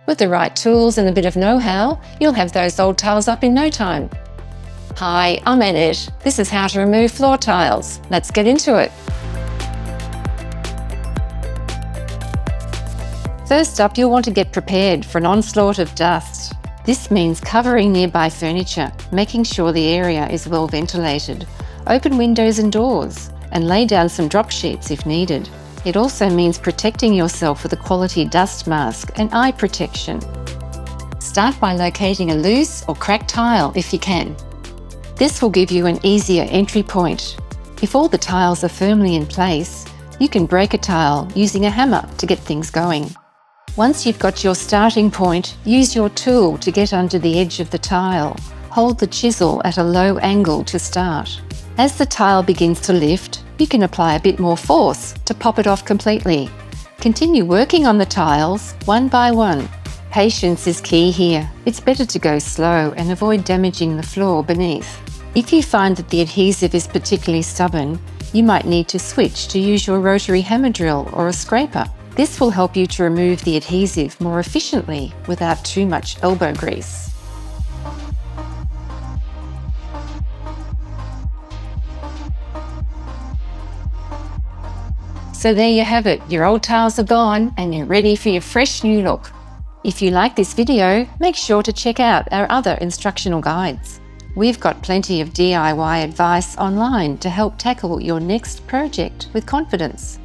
With the right tools and a bit of know-how, you'll have those old tiles up in no time. Hi, I'm Annette. This is how to remove floor tiles. Let's get into it. First up, you'll want to get prepared for an onslaught of dust. This means covering nearby furniture, making sure the area is well ventilated. Open windows and doors, and lay down some drop sheets if needed. It also means protecting yourself with a quality dust mask and eye protection. Start by locating a loose or cracked tile if you can. This will give you an easier entry point. If all the tiles are firmly in place, you can break a tile using a hammer to get things going. Once you've got your starting point, use your tool to get under the edge of the tile. Hold the chisel at a low angle to start. As the tile begins to lift, you can apply a bit more force to pop it off completely. Continue working on the tiles one by one. Patience is key here. It's better to go slow and avoid damaging the floor beneath. If you find that the adhesive is particularly stubborn, you might need to switch to use your rotary hammer drill or a scraper. This will help you to remove the adhesive more efficiently without too much elbow grease. So there you have it, your old tiles are gone and you're ready for your fresh new look. If you like this video, make sure to check out our other instructional guides. We've got plenty of DIY advice online to help tackle your next project with confidence.